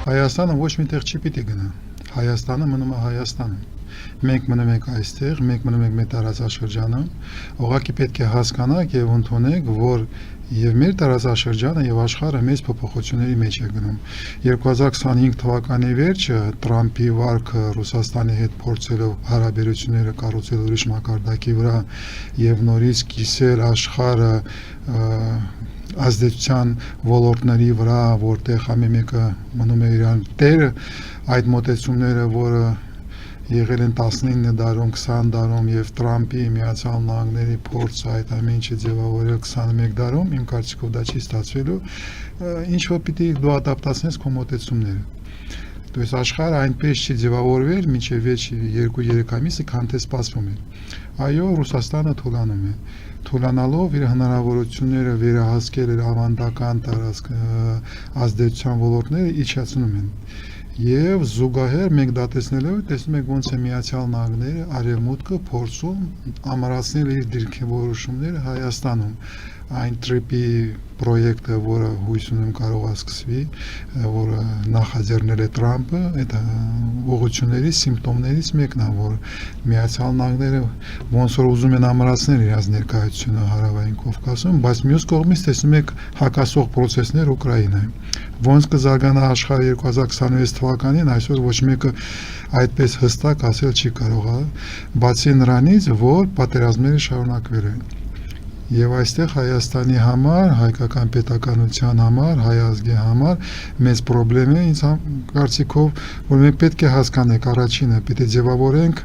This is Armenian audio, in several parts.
Հայաստանը ոչ մի տեղ չի պիտի գնա։ Հայաստանը մնում է Հայաստանը։ Մենք մնում ենք այստեղ, մենք մնում ենք մեր տարածաշրջանում, ուղղակի պետք է հասկանանք եւ ընդունենք, որ եւ մեր տարածաշրջանը եւ աշխարհը մեծ փոփոխությունների մեջ է գնում։ 2025 թվականի վերջը Տրամփի վարկը Ռուսաստանի հետ փորձելով հարաբերությունները կառուցել ուրիշ մակարդակի վրա եւ նորից կիսել աշխարհը ազդեցության ոլորտների վրա, որտեղ ամեն մեկը մնում է իրան տերը, այդ մոտեցումները, որը եղել են 19 դարում, 20 դարում եւ Տրամփի Միացյալ Նահանգների փորձը այդ ամեն ինչը ձևավորել 21 դարում, իմ կարծիքով դա չի ստացվելու, ինչ որ պիտի դու ադապտացնես քո մոտեցումները։ То есть աշխարհը այնպես չի ձևավորվել մինչև 2-3 ամիսը, քան թե սպասվում է։ Այո, Ռուսաստանը թուլանում է։ Թուլանալով իր հնարավորությունները վերահսկել իր ավանդական տարածք ազդեցության ոլորտները իջեցնում են։ Եվ զուգահեռ մենք դա տեսնելով տեսնում ենք ոնց է Միացյալ Նահանգները արևմուտքը փորձում ամրացնել իր դիրքորոշումները Հայաստանում։ Այն տրիպի պրոյեկտը, որը հույս ունեմ կարող է սկսվի, որը նախաձեռնել է Տրամփը, այդ ուղղությունների սիմպտոմներից մեկն է, որ Միացյալ Նահանգները ոնց որ ուզում են ամրացնել իրենց ներկայությունը Հարավային Կովկասում, բայց մյուս կողմից տեսնում եք հակասող process-ներ Ուկրաինայում։ Ոնց կզարգանա աշխարհը 2026 թվականին, այսօր ոչ մեկը այդպես հստակ ասել չի կարող, բացի նրանից, որ պատերազմները շարունակվել են։ Եվ այստեղ Հայաստանի համար, հայկական պետականության համար, հայ ազգի համար մեծ խնդրեմ է ինձ կարծիքով, որ մենք պետք է հասկանանք առաջինը, պետք է ձևավորենք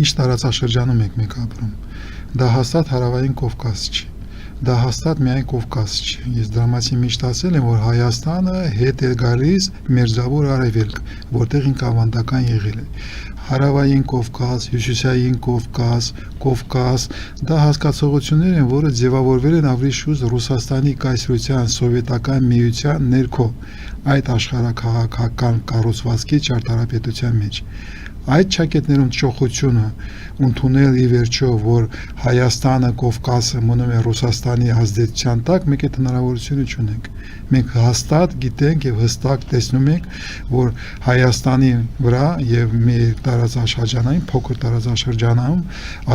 ինչ տարածաշրջանում ենք ապրում։ Դա հաստատ Հարավային Կովկաս չի։ Դա հաստատ միայն Կովկաս չի։ Ես դրա մասին միշտ ասել եմ, որ Հայաստանը հետ է գալիս Մերձավոր Արևելք, որտեղ ինքը ավանդական եղել է։ Հարավային Կովկաս, Հյուսիսային Կովկաս, Կովկաս, դա հասկացողություններ են, որը ձևավորվել են ավելի շուտ Ռուսաստանի կայսրության, սովետական միության ներքո, այդ աշխարհաքաղաքական կառուցվածքի ճարտարապետության մեջ։ Այդ ճակատներում ճոխությունը ընդունել ի վերջո, որ Հայաստանը, Կովկասը մնում է Ռուսաստանի ազդեցության տակ, մենք այդ հնարավորությունը չունենք։ Մենք հաստատ գիտենք եւ հստակ տեսնում ենք, որ Հայաստանի վրա եւ մեր տարածաշրջանային փոքր տարածաշրջանում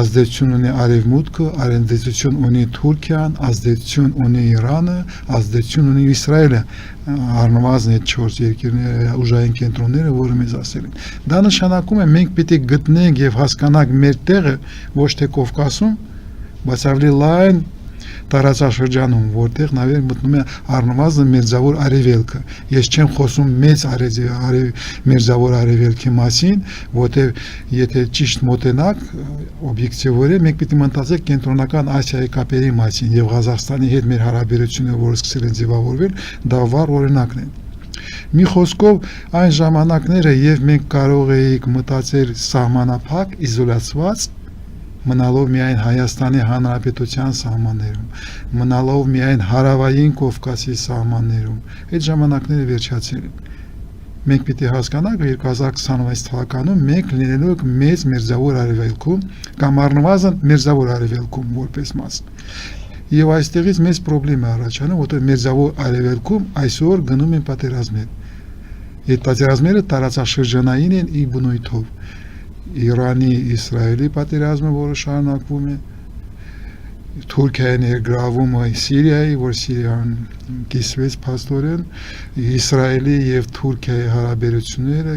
ազդեցություն ունի Արևմուտքը, ազդեցություն ունի Թուրքիան, ազդեցություն ունի Իրանը, ազդեցություն ունի Իսրայելը, առնվազն այդ 4 երկրները ուժային կենտրոնները, որը մեզ ասել են։ Դա նշանակում է մենք պիտի գտնենք եւ հասկանանք մեր տեղը ոչ թե Կովկասում, բայց ավելի լայն տարածաշրջանում, որտեղ նաև մտնում է առնվազն Մերձավոր Արևելքը։ Ես չեմ խոսում մեծ Մերձավոր Արևելքի մասին, որտեղ եթե ճիշտ մոտենակ, օբյեկտիվորեն մենք պիտի մտածենք կենտրոնական Ասիայի կապերի մասին եւ Ղազախստանի հետ մեր հարաբերությունները, որ սկսել են ձևավորվել, դա վառ օրինակն է։ Մի խոսքով այն ժամանակները եւ մենք կարող էինք մտածել սահմանափակ, իզոլացված, մնալով միայն Հայաստանի Հանրապետության սահմաններում, մնալով միայն Հարավային Կովկասի սահմաններում, այդ ժամանակները վերջացել են։ Մենք պիտի հասկանանք, որ 2026 թվականում մենք լինելու ենք մեծ Մերձավոր Արևելքում կամ առնվազն Մերձավոր Արևելքում որպես մաս։ Եվ այստեղից մեծ խնդրեմ է առաջանում, որտեղ Մերձավոր Արևելքում այսօր գնում են պատերազմներ։ Այդ պատերազմները տարածաշրջանային են ի բնույթով։ Իրանի, Իսրայելի պատերազմը, որը շարունակվում է, Թուրքիայի ներգրավումը Սիրիայի, որ Սիրիան կիսվեց փաստորեն, Իսրայելի եւ Թուրքիայի հարաբերությունները,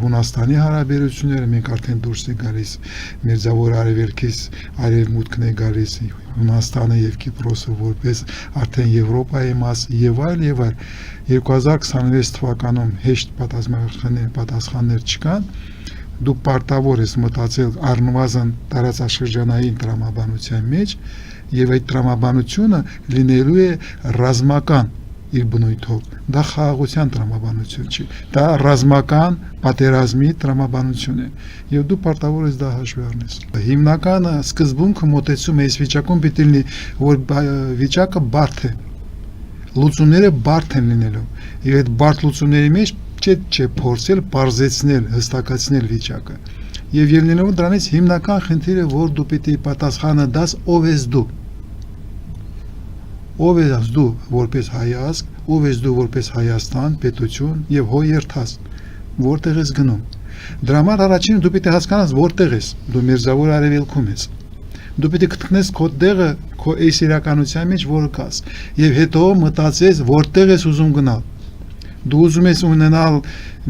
Հունաստանի հարաբերությունները, մենք արդեն դուրս է գալիս Մերձավոր Արևելքից, արևմուտքն է գալիս Հունաստանը եւ Կիպրոսը որպես արդեն Եվրոպայի մաս եւ այլ եւ այլ։ 2026 թվականում հեշտ պատասխաններ չկան։ Դու պարտավոր ես մտածել առնվազն տարածաշրջանային տրամաբանության մեջ եւ այդ տրամաբանությունը լինելու է ռազմական իր բնույթով։ Դա խաղաղության տրամաբանություն չի, դա ռազմական պատերազմի տրամաբանություն է եւ դու պարտավոր ես դա հաշվի առնես։ Հիմնական սկզբունքը մոտեցում է այս վիճակում պիտի լինի, որ վիճակը բարդ է, լուծումները բարդ են լինելու եւ այդ բարդ լուծումների մեջ չէ փորձել բարձեցնել, հստակացնել վիճակը։ Եվ ելնելով դրանից հիմնական խնդիրը, որ դու պիտի պատասխանը դաս, ով ես դու։ ով ես դու որպես հայազգ, ով ես դու որպես Հայաստան, պետություն եւ հո երթաս, որտեղ ես գնում։ Դրա համար առաջինը դու պետք է հասկանաս որտեղ ես, դու Մերձավոր Արևելքում ես։ Դու պետք է գտնես քո տեղը, քո այս իրականության մեջ որը կաս, եւ հետո մտածես որտեղ ես ուզում գնալ։ Դու ուզում ես ունենալ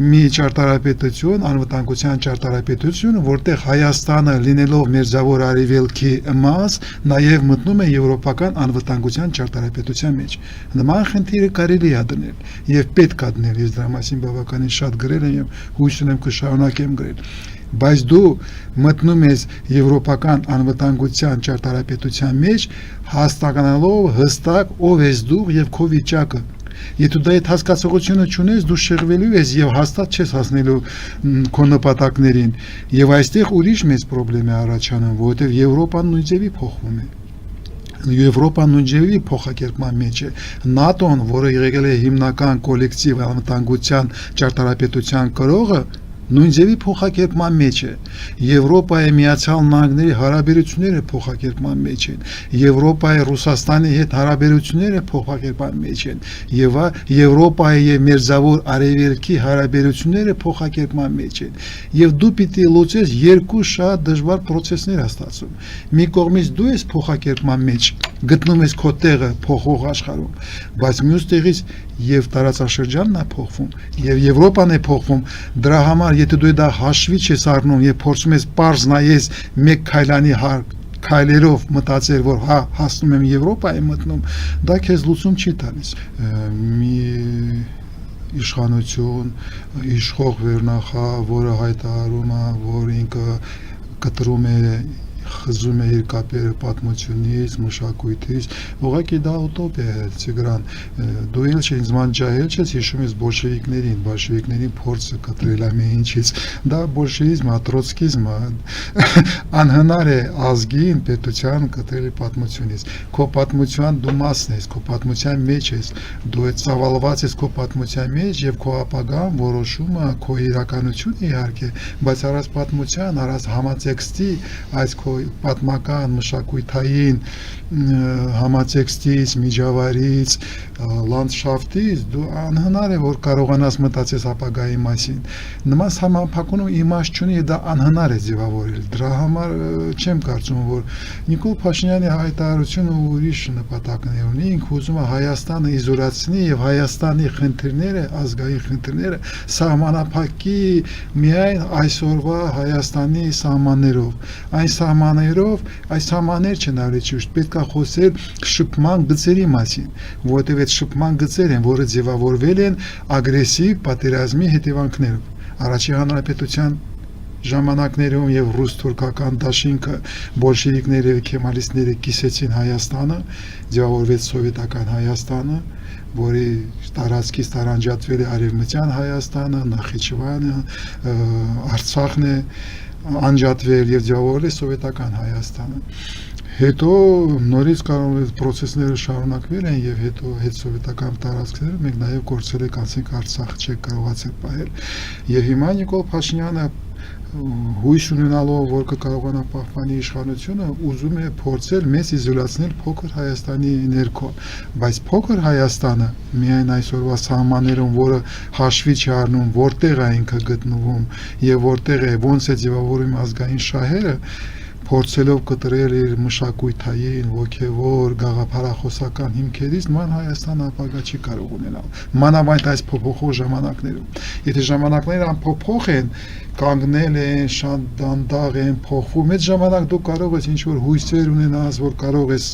մի ճարտարապետություն, անվտանգության ճարտարապետություն, որտեղ Հայաստանը լինելով Մերձավոր Արևելքի մաս, նաև մտնում է եվրոպական անվտանգության ճարտարապետության մեջ։ Նման խնդիրը կարելի է դնել եւ պետք է դնել, ես դրա մասին բավականին շատ գրել եմ եւ հույս ունեմ կշարունակեմ գրել։ Բայց դու մտնում ես եվրոպական անվտանգության ճարտարապետության մեջ, հաստատանալով հստակ ով ես դու եւ քո վիճակը։ Եթե դու այդ հասկացողությունը չունես, դու շեղվելու ես եւ հաստատ չես հասնելու քո նպատակներին։ Եվ այստեղ ուրիշ մեծ խնդրեմ է առաջանում, որովհետեւ Եվրոպան նույն ձևի փոխվում է։ Եվրոպան նույն ձևի փոխակերպման մեջ է։ ՆԱՏՕ-ն, որը եղել է հիմնական կոլեկտիվ անվտանգության ճարտարապետության կրողը, նույն ձևի փոխակերպման մեջ է։ Եվրոպայի Միացյալ Նահանգների հարաբերությունները փոխակերպման մեջ են։ Եվրոպայի Ռուսաստանի հետ հարաբերությունները փոխակերպման մեջ են։ Եվ Եվրոպայի եւ Մերձավոր Արևելքի հարաբերությունները փոխակերպման մեջ են։ Եվ դու պիտի լուծես երկու շատ դժվար process-ներ ստացում։ Մի կողմից դու ես փոխակերպման մեջ, գտնում ես քո տեղը փոխող աշխարհում, բայց մյուս տեղից եւ տարածաշրջանն է փոխվում, եւ Եվրոպան է փոխվում։ Դրա համար եթե դու դա հաշվի չես առնում եւ փորձում ես պարզ նայես մեկ քայլանի քայլերով մտածել, որ հա հասնում եմ Եվրոպայի մտնում, դա քեզ լուծում չի տալիս։ Մի իշխանություն, իշխող վերնախավ, որը հայտարարում է, որ ինքը կտրում է խզում է իր կապերը պատմությունից, մշակույթից, ուղղակի դա ուտոպիա է, Տիգրան, դու էլ ինձ ման ջահել չես հիշում ես բոլշևիկներին փորձը կտրել ամեն ինչից, դա բոլշևիզմ է, տրոցկիզմ է, անհնար է ազգին պետության կտրել պատմությունից, քո պատմության դու մասն ես, քո պատմության մեջ ես, դու այդ ծավալված ես քո պատմության մեջ եւ քո ապագան որոշում է քո իրականությունը իհարկե, բայց առանց պատմության, առանց համատեքստի, այս քո պատմական մշակույթային համատեքստից, միջավայրից, լանդշաֆտից դու անհնար է որ կարողանաս մտածես ապագայի մասին։ Նման համապակում իմաստ չունի, դա անհնար է ձևավորել։ Դրա համար չեմ կարծում որ Նիկոլ Փաշինյանի հայտարարությունը ուրիշ նպատակներ ունի, ինքը ուզում է Հայաստանը իզոլացնի եւ Հայաստանի խնդիրները, ազգային խնդիրները սահմանափակի միայն այսօրվա Հայաստանի սահմաններով։ Այս սահմաններ չեն ավելի ճիշտ, պետք է խոսել շփման գծերի մասին, որովհետև այդ շփման գծեր են, որը ձևավորվել են ագրեսիվ պատերազմի հետևանքներով։ Առաջին հանրապետության ժամանակներում եւ ռուս-թուրքական դաշինքը բոլշևիկները եւ քեմալիստները կիսեցին Հայաստանը, ձևավորվեց սովետական Հայաստանը, որի տարածքից տարանջատվել է Արևմտյան Հայաստանը, Նախիջևանը, Արցախն է անջատվել եւ ձևավորել է սովետական Հայաստանը։ Հետո նորից կարող է process-ները շարունակվել են եւ հետո հետսովետական տարածքները մենք նաեւ կորցրել ենք ասենք Արցախը չեք կարողացել պահել։ Եվ հիմա Նիկոլ Փաշինյանը հույս ունենալով որ կկարողանա պահպանել իշխանությունը, ուզում է փորձել մեծ իզոլացնել փոքր Հայաստանի ներքո, բայց փոքր Հայաստանը միայն այսօրվա սահմաններում, որը հաշվի չի առնում, որտեղ է ինքը գտնվում եւ որտեղ է, ոնց է ձևավորում ազգային շահերը, փորձելով կտրել իր մշակույթային, ոգևոր, գաղափարախոսական հիմքերից նման Հայաստան ապագա չի կարող ունենալ։ Մանավանդ այս փոփոխող ժամանակներում։ Եթե ժամանակները անփոփոխ են, կանգնել են, շատ դանդաղ են, փոխվում, այդ ժամանակ դու կարող ես ինչ-որ հույսեր ունենաս, որ կարող ես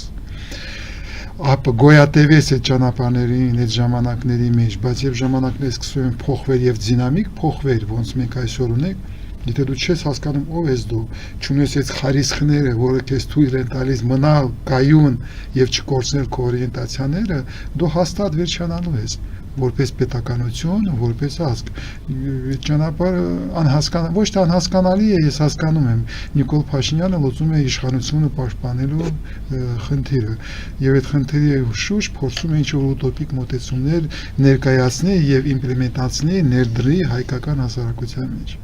գոյատևես այդ ճանապարհներին, այդ ժամանակների մեջ, բայց երբ ժամանակները սկսում են փոխվել եւ դինամիկ փոխվել, ոնց մենք այսօր ունենք, եթե դու չես հասկանում ով ես դու, չունես այդ խարիսխները, որը քեզ թույլ են տալիս մնալ կայուն եւ չկորցնել քո օրիենտացիաները, դու հաստատ վերջանալու ես որպես պետականություն, որպես ազգ։ Ճանապարհը անհասկանալի, ոչ թե անհասկանալի է, ես հասկանում եմ, Նիկոլ Փաշինյանը լուծում է իշխանությունը պաշտպանելու խնդիրը, եւ այդ խնդիրի շուրջ փորձում է ինչ-որ ուտոպիկ մոտեցումներ ներկայացնել եւ իմպլեմենտացնել ներդրի հայկական հասարակության մեջ։